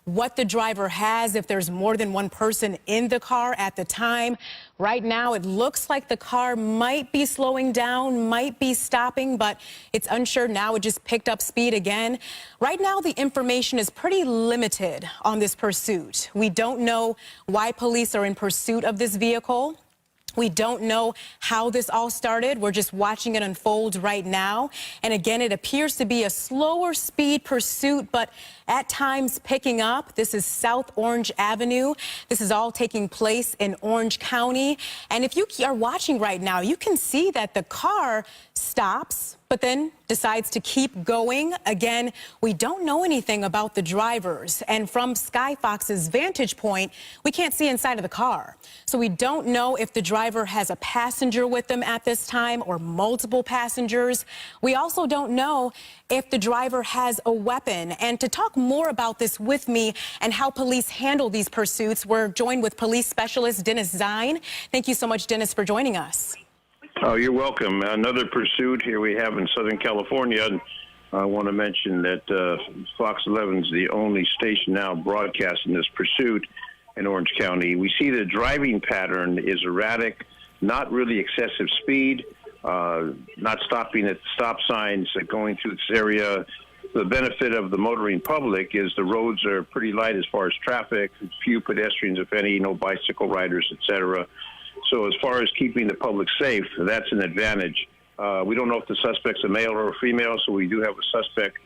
what the driver has, if there's more than one person in the car at the time. Right now, it looks like the car might be slowing down, might be stopping, but it's unsure now. It just picked up speed again. Right now, the information is pretty limited on this pursuit. We don't know why police are in pursuit of this vehicle. We don't know how this all started. We're just watching it unfold right now. And again, it appears to be a slower speed pursuit, but at times picking up. This is South Orange Avenue. This is all taking place in Orange County. And if you are watching right now, you can see that the car stops, but then decides to keep going. Again, we don't know anything about the drivers. And from Sky Fox's vantage point, we can't see inside of the car. So we don't know if the driver has a passenger with them at this time or multiple passengers. We also don't know if the driver has a weapon. And to talk more about this with me and how police handle these pursuits, we're joined with police specialist Dennis Zine. Thank you so much, Dennis, for joining us. Oh, you're welcome. Another pursuit here we have in Southern California. And I want to mention that Fox 11 is the only station now broadcasting this pursuit in Orange County. We see the driving pattern is erratic, not really excessive speed, not stopping at stop signs, going through this area. The benefit of the motoring public is the roads are pretty light as far as traffic, few pedestrians, if any, no bicycle riders, etc. So as far as keeping the public safe, that's an advantage. We don't know if the suspect's a male or a female, so we do have a suspect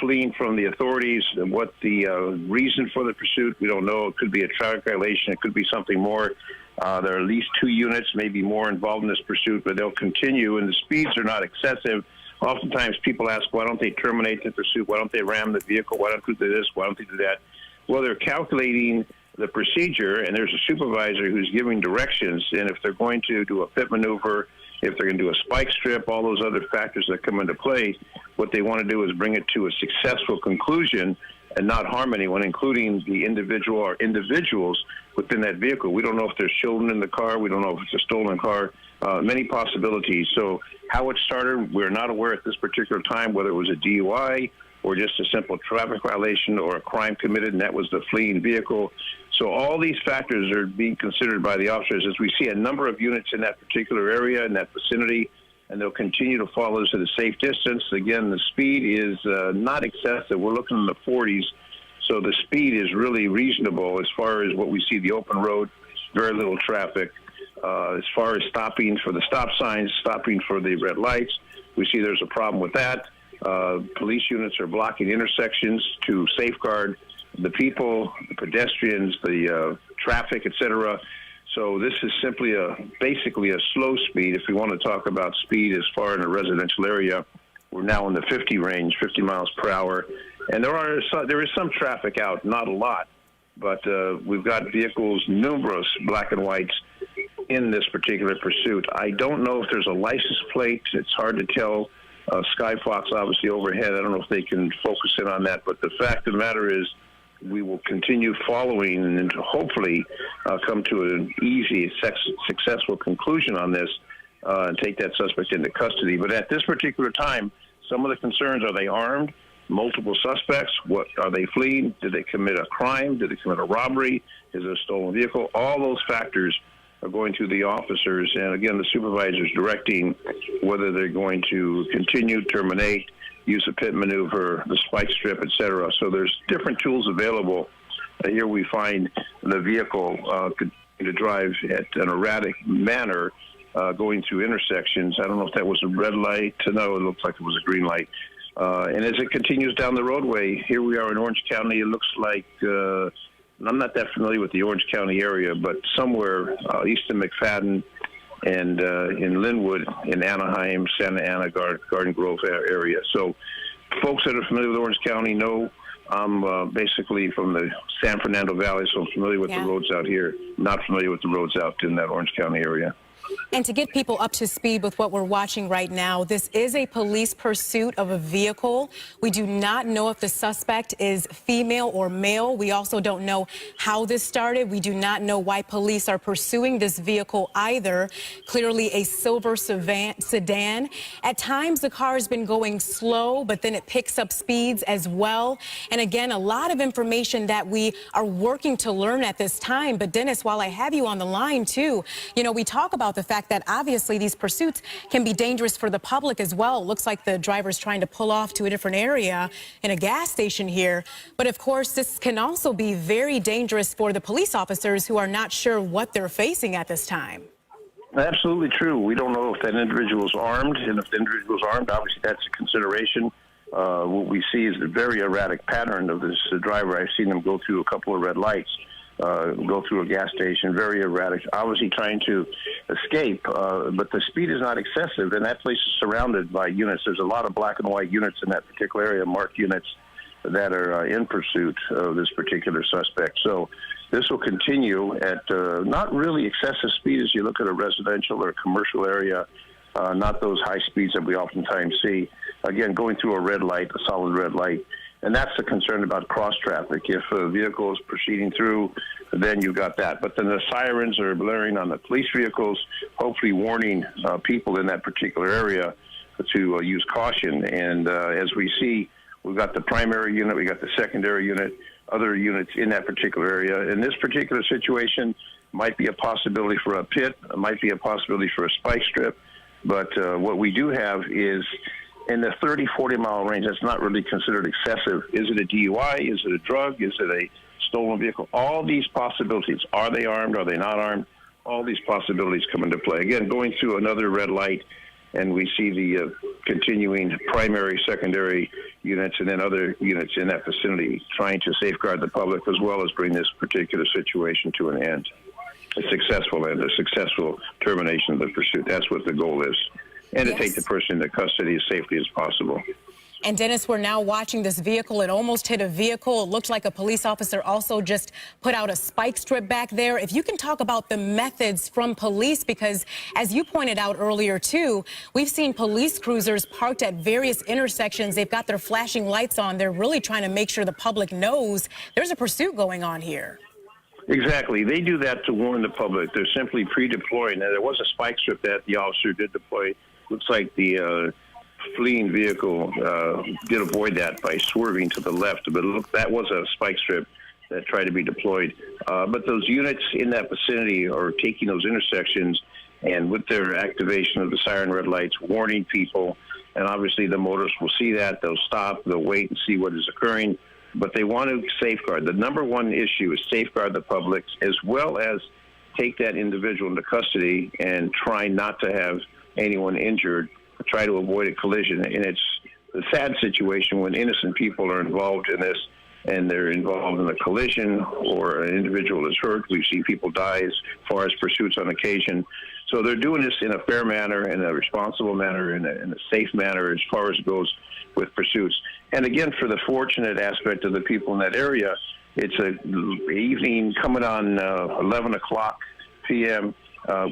fleeing from the authorities. And what the reason for the pursuit, we don't know. It could be a traffic violation. It could be something more. There are at least 2 units, maybe more, involved in this pursuit, but they'll continue, and the speeds are not excessive. Oftentimes people ask, why don't they terminate the pursuit? Why don't they ram the vehicle? Why don't they do this? Why don't they do that? Well, they're calculating the procedure, and there's a supervisor who's giving directions, and if they're going to do a pit maneuver, if they're going to do a spike strip, all those other factors that come into play, what they want to do is bring it to a successful conclusion and not harm anyone, including the individual or individuals within that vehicle. We don't know if there's children in the car. We don't know if it's a stolen car. Many possibilities. So how it started, we're not aware at this particular time whether it was a DUI or just a simple traffic violation or a crime committed, and that was the fleeing vehicle. So all these factors are being considered by the officers as we see a number of units in that particular area, in that vicinity, and they'll continue to follow us at a safe distance. Again, the speed is not excessive. We're looking in the 40s, so the speed is really reasonable as far as what we see, the open road, very little traffic. As far as stopping for the stop signs, stopping for the red lights, we see there's a problem with that. Police units are blocking intersections to safeguard the people, the pedestrians, the traffic, etc. So this is simply basically a slow speed. If we want to talk about speed as far in a residential area, we're now in the 50 range, 50 miles per hour. And there is some traffic out, not a lot, but we've got vehicles, numerous black and whites in this particular pursuit. I don't know if there's a license plate. It's hard to tell. Sky Fox obviously overhead. I don't know if they can focus in on that, but the fact of the matter is we will continue following and hopefully come to an easy, successful conclusion on this and take that suspect into custody. But at this particular time, some of the concerns, are they armed? Multiple suspects? What are they fleeing? Did they commit a crime? Did they commit a robbery? Is it a stolen vehicle? All those factors are going through the officers, and again, the supervisors directing whether they're going to continue, terminate, use a pit maneuver, the spike strip, etc. So there's different tools available. Here we find the vehicle to drive at an erratic manner, going through intersections. I don't know if that was a red light. No, it looks like it was a green light. And as it continues down the roadway, here we are in Orange County. It looks like I'm not that familiar with the Orange County area, but somewhere east of McFadden and in Linwood, in Anaheim, Santa Ana, Garden Grove area. So folks that are familiar with Orange County know I'm basically from the San Fernando Valley, so I'm familiar with the roads out here, not familiar with the roads out in that Orange County area. And to get people up to speed with what we're watching right now, this is a police pursuit of a vehicle. We do not know if the suspect is female or male. We also don't know how this started. We do not know why police are pursuing this vehicle either. Clearly a silver sedan. At times the car has been going slow, but then it picks up speeds as well. And again, a lot of information that we are working to learn at this time. But Dennis, while I have you on the line too, you know, we talk about the fact that obviously these pursuits can be dangerous for the public as well. It looks like the driver's trying to pull off to a different area in a gas station here. But of course, this can also be very dangerous for the police officers who are not sure what they're facing at this time. Absolutely true. We don't know if that individual is armed, and if the individual is armed, obviously that's a consideration. What we see is a very erratic pattern of this driver. I've seen him go through a couple of red lights, go through a gas station, very erratic, obviously trying to escape, but the speed is not excessive, and that place is surrounded by units. There's a lot of black and white units in that particular area, marked units that are in pursuit of this particular suspect. So this will continue at not really excessive speed as you look at a residential or commercial area, not those high speeds that we oftentimes see. Again, going through a red light, a solid red light. And that's the concern about cross traffic. If a vehicle is proceeding through, then you've got that. But then the sirens are blaring on the police vehicles, hopefully warning people in that particular area to use caution. And as we see, we've got the primary unit, we got the secondary unit, other units in that particular area. In this particular situation, might be a possibility for a pit, might be a possibility for a spike strip. But what we do have is in the 30, 40-mile range, that's not really considered excessive. Is it a DUI? Is it a drug? Is it a stolen vehicle? All these possibilities. Are they armed? Are they not armed? All these possibilities come into play. Again, going through another red light, and we see the continuing primary, secondary units, and then other units in that vicinity trying to safeguard the public as well as bring this particular situation to an end. A successful end, a successful termination of the pursuit. That's what the goal is. And to take the person into custody as safely as possible. And Dennis, we're now watching this vehicle. It almost hit a vehicle. It looked like a police officer also just put out a spike strip back there. If you can talk about the methods from police, because as you pointed out earlier too, we've seen police cruisers parked at various intersections. They've got their flashing lights on. They're really trying to make sure the public knows there's a pursuit going on here. Exactly. They do that to warn the public. They're simply pre-deploying. Now, there was a spike strip that the officer did deploy. Looks like the fleeing vehicle did avoid that by swerving to the left. But look, that was a spike strip that tried to be deployed. But those units in that vicinity are taking those intersections and with their activation of the siren red lights, warning people. And obviously the motorists will see that. They'll stop. They'll wait and see what is occurring. But they want to safeguard. The number one issue is safeguard the public as well as take that individual into custody and try not to have anyone injured, or try to avoid a collision. And it's a sad situation when innocent people are involved in this and they're involved in a collision or an individual is hurt. We see people die as far as pursuits on occasion. So they're doing this in a fair manner, in a responsible manner, in a safe manner as far as it goes with pursuits. And again, for the fortunate aspect of the people in that area, it's an evening coming on 11 o'clock p.m.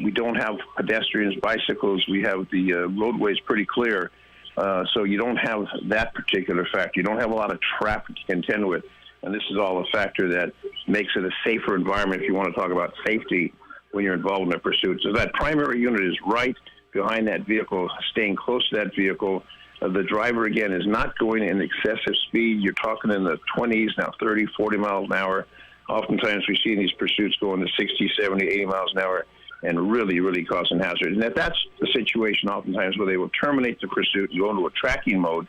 We don't have pedestrians, bicycles. We have the roadways pretty clear. So you don't have that particular factor. You don't have a lot of traffic to contend with. And this is all a factor that makes it a safer environment if you want to talk about safety when you're involved in a pursuit. So that primary unit is right behind that vehicle, staying close to that vehicle. The driver, again, is not going in excessive speed. You're talking in the 20s, now 30, 40 miles an hour. Oftentimes we see these pursuits going to 60, 70, 80 miles an hour and really, really causing hazard. And that's the situation oftentimes where they will terminate the pursuit and go into a tracking mode.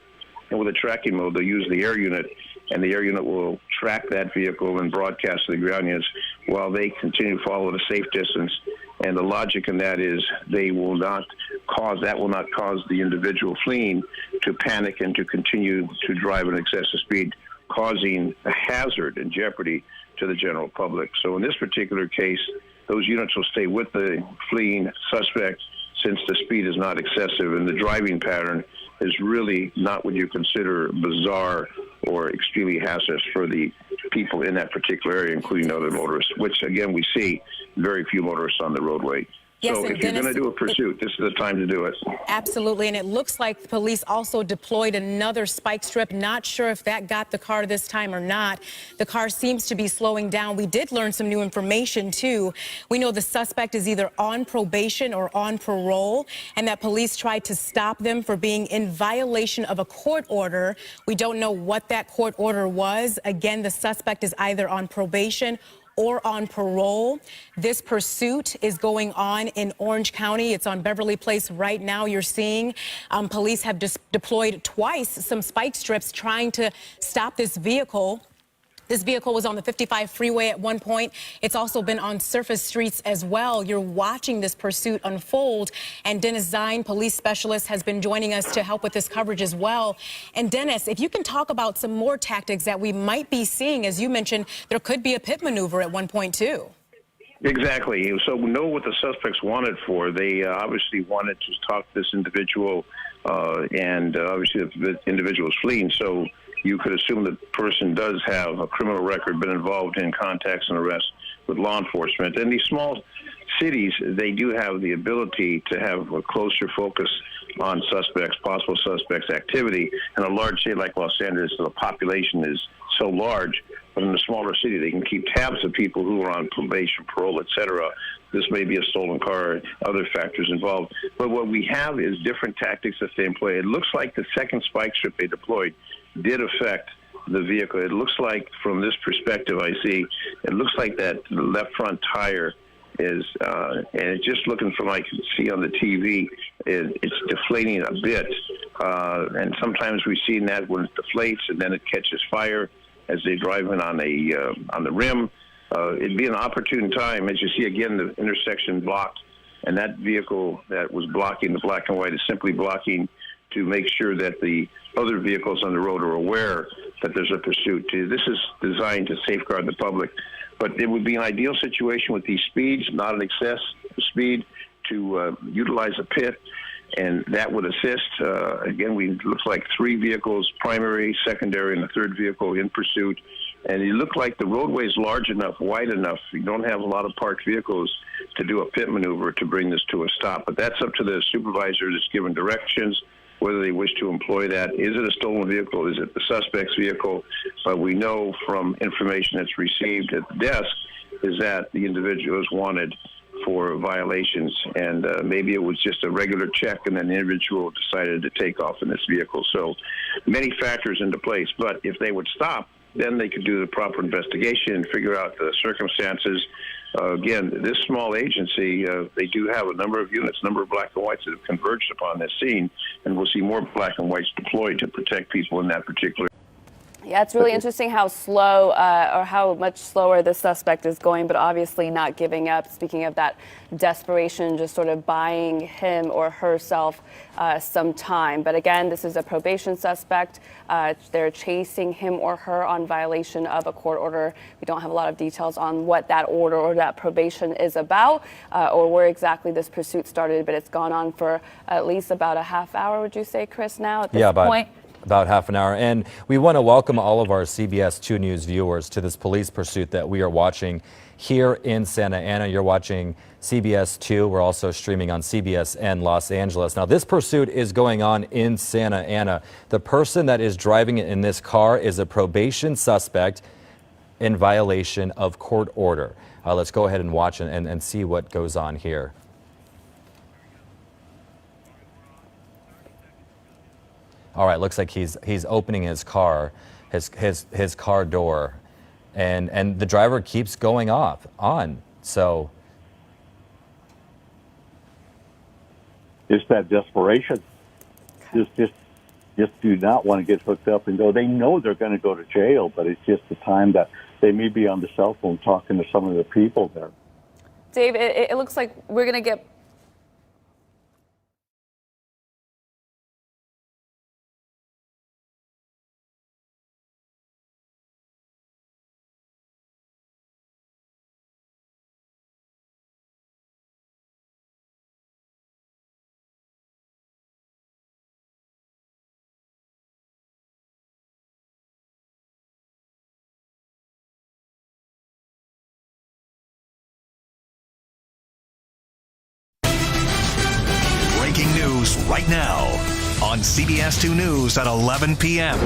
And with a tracking mode, they'll use the air unit, and the air unit will track that vehicle and broadcast to the ground units while they continue to follow at a safe distance. And the logic in that is that will not cause the individual fleeing to panic and to continue to drive at excessive speed, causing a hazard and jeopardy to the general public. So in this particular case, those units will stay with the fleeing suspect since the speed is not excessive and the driving pattern is really not what you consider bizarre or extremely hazardous for the people in that particular area, including other motorists, which, again, we see very few motorists on the roadway. Yes, So and if you're going Dennis, to do a pursuit, this is the time to do it. absolutely, and it looks like the police also deployed another spike strip. Not sure if that got the car this time or not. The car seems to be slowing down. We did learn some new information, too. We know the suspect is either on probation or on parole, and that police tried to stop them for being in violation of a court order. We don't know what that court order was. Again, the suspect is either on probation or on parole. This pursuit is going on in Orange County. It's on Beverly Place right now. You're seeing police have deployed twice some spike strips trying to stop this vehicle. This vehicle was on the 55 freeway at one point. It's also been on surface streets as well. You're watching this pursuit unfold. And Dennis Zine, police specialist, has been joining us to help with this coverage as well. And Dennis, if you can talk about some more tactics that we might be seeing, as you mentioned, there could be a pit maneuver at one point too. Exactly. So we know what the suspects wanted for. They obviously wanted to talk to this individual, and obviously the individual is fleeing. So you could assume the person does have a criminal record, been involved in contacts and arrests with law enforcement. And these small cities, they do have the ability to have a closer focus on suspects, possible suspects activity. In a large city like Los Angeles, the population is so large, but in a smaller city, they can keep tabs of people who are on probation, parole, etc. This may be a stolen car, other factors involved. But what we have is different tactics that they employ. It looks like the second spike strip they deployed did affect the vehicle. It looks like, from this perspective I see, it looks like that the left front tire is, and it's just looking from what I can see on the TV, it's deflating a bit. And sometimes we've seen that when it deflates and then it catches fire as they drive in on the rim. It'd be an opportune time, as you see again the intersection blocked, and that vehicle that was blocking the black and white is simply blocking to make sure that the other vehicles on the road are aware that there's a pursuit. This is designed to safeguard the public, but it would be an ideal situation with these speeds, not an excess speed, to utilize a pit, and that would assist. Again, looks like 3 vehicles, primary, secondary, and a third vehicle in pursuit. And it looked like the roadway is large enough, wide enough. You don't have a lot of parked vehicles to do a pit maneuver to bring this to a stop. But that's up to the supervisor that's given directions, whether they wish to employ that. Is it a stolen vehicle? Is it the suspect's vehicle? But we know from information that's received at the desk is that the individual is wanted for violations, and maybe it was just a regular check and then the individual decided to take off in this vehicle. So many factors into place, but if they would stop, then they could do the proper investigation and figure out the circumstances. Again, this small agency, they do have a number of units, number of black and whites that have converged upon this scene, and we'll see more black and whites deployed to protect people in that particular. Yeah, it's really interesting how slow or how much slower the suspect is going, but obviously not giving up. Speaking of that desperation, just sort of buying him or herself some time. But again, this is a probation suspect. They're chasing him or her on violation of a court order. We don't have a lot of details on what that order or that probation is about or where exactly this pursuit started, but it's gone on for at least about a half hour, would you say, Chris, now at this point? About half an hour. And we want to welcome all of our CBS 2 News viewers to this police pursuit that we are watching here in Santa Ana. You're watching CBS 2. We're also streaming on CBSN Los Angeles. Now, this pursuit is going on in Santa Ana. The person that is driving it in this car is a probation suspect in violation of court order. Let's go ahead and watch and see what goes on here. All right, looks like he's opening his car, his car door, and the driver keeps going on. So it's that desperation. Just do not want to get hooked up and go. They know they're going to go to jail, but it's just the time that they may be on the cell phone talking to some of the people there. Dave, it looks like we're going to get right now on CBS 2 News at 11 p.m.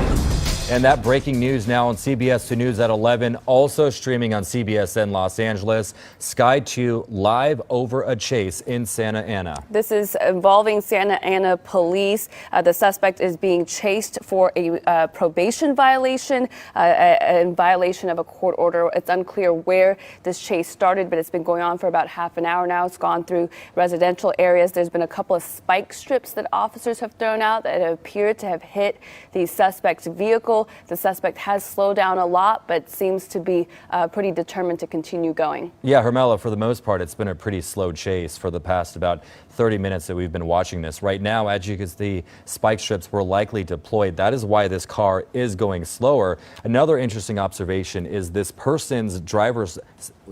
And that breaking news now on CBS 2 News at 11, also streaming on CBSN Los Angeles. Sky 2 live over a chase in Santa Ana. This is involving Santa Ana police. The suspect is being chased for a probation violation, in violation of a court order. It's unclear where this chase started, but it's been going on for about half an hour now. It's gone through residential areas. There's been a couple of spike strips that officers have thrown out that appear to have hit the suspect's vehicle. The suspect has slowed down a lot, but seems to be pretty determined to continue going. Yeah, Hermela, for the most part, it's been a pretty slow chase for the past about 30 minutes that we've been watching this. Right now, as you can see, spike strips were likely deployed. That is why this car is going slower. Another interesting observation is this person's driver's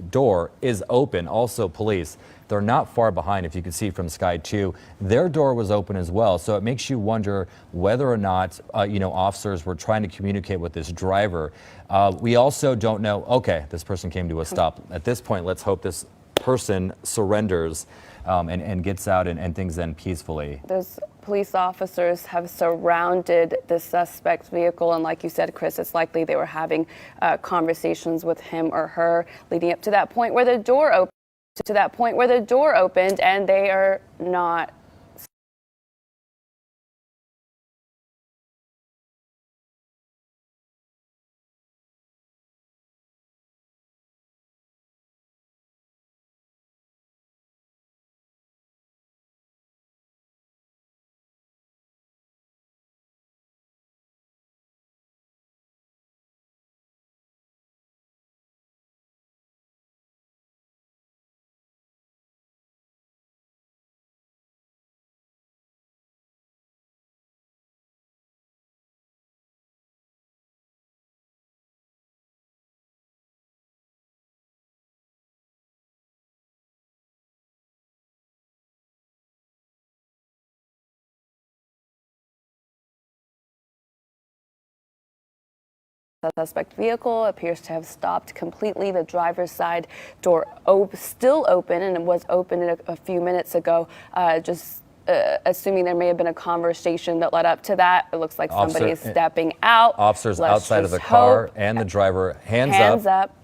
door is open. Also, police, they're not far behind. If you can see from Sky 2, their door was open as well. So it makes you wonder whether or not, officers were trying to communicate with this driver. We also don't know, okay, this person came to a stop. At this point, let's hope this person surrenders and gets out and things end peacefully. Those police officers have surrounded the suspect's vehicle, and like you said, Chris, it's likely they were having conversations with him or her leading up to that point where the door opened, and they are not. The suspect vehicle appears to have stopped completely. The driver's side door still open, and it was open a few minutes ago. Assuming there may have been a conversation that led up to that. It looks like somebody is stepping out. Officers outside of the car and the driver, hands up.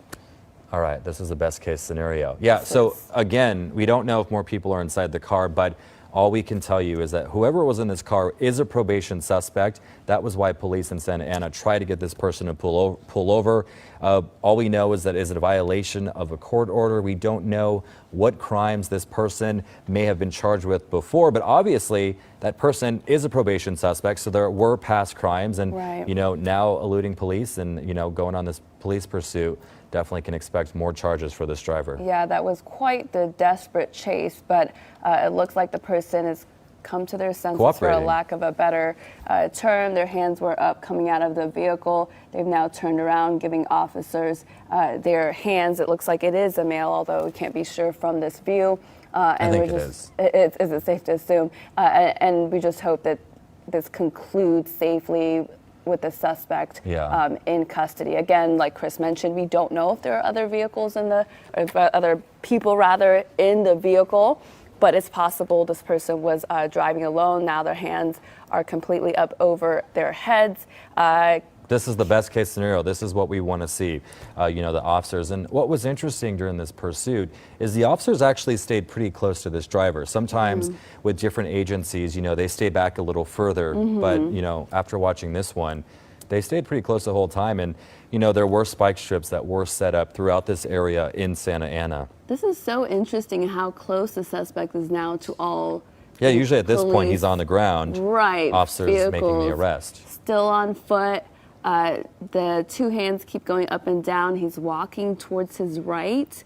All right, this is the best case scenario. Yeah, so again, we don't know if more people are inside the car, but all we can tell you is that whoever was in this car is a probation suspect. That was why police in Santa Ana tried to get this person to pull over. All we know is that is it a violation of a court order. We don't know what crimes this person may have been charged with before, but obviously that person is a probation suspect, so there were past crimes, and right. Now eluding police and going on this police pursuit. Definitely can expect more charges for this driver. Yeah, that was quite the desperate chase, but it looks like the person has come to their senses, for a lack of a better term. Their hands were up coming out of the vehicle. They've now turned around, giving officers their hands. It looks like it is a male, although we can't be sure from this view. I think it is. Is it safe to assume? And we just hope that this concludes safely with the suspect in custody. Again, like Chris mentioned, we don't know if there are other vehicles other people rather in the vehicle, but it's possible this person was driving alone. Now their hands are completely up over their heads. This is the best case scenario. This is what we want to see, the officers. And what was interesting during this pursuit is the officers actually stayed pretty close to this driver. Sometimes with different agencies, they stay back a little further. But, after watching this one, they stayed pretty close the whole time. And, there were spike strips that were set up throughout this area in Santa Ana. This is so interesting how close the suspect is now to all. Yeah, usually at this point he's on the ground. Right. Officers making the arrest. Still on foot. The two hands keep going up and down. He's walking towards his right,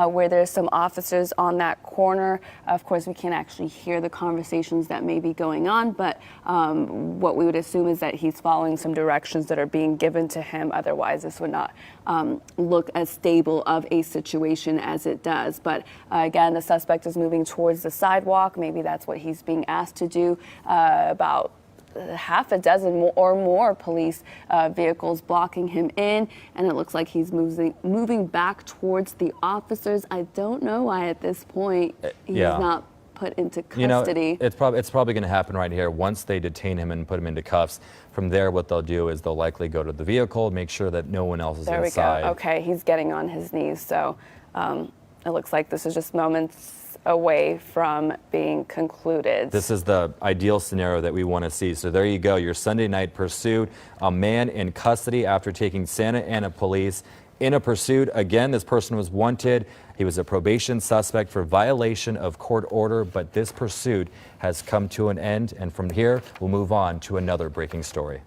where there's some officers on that corner. Of course, we can't actually hear the conversations that may be going on, but what we would assume is that he's following some directions that are being given to him. Otherwise, this would not look as stable of a situation as it does. But again, the suspect is moving towards the sidewalk. Maybe that's what he's being asked to do. About half a dozen or more police vehicles blocking him in, and it looks like he's moving back towards the officers. I don't know why at this point he's not put into You know, custody. it's probably going to happen right here. Once they detain him and put him into cuffs, from there, what they'll do is they'll likely go to the vehicle, make sure that no one else is There inside. we go. Okay, he's getting on his knees. So it looks like this is just moments away from being concluded. This is the ideal scenario that we want to see. So there you go, your Sunday night pursuit. A man in custody after taking Santa Ana police in a pursuit. Again, this person was wanted. He was a probation suspect for violation of court order, but this pursuit has come to an end. And from here, we'll move on to another breaking story.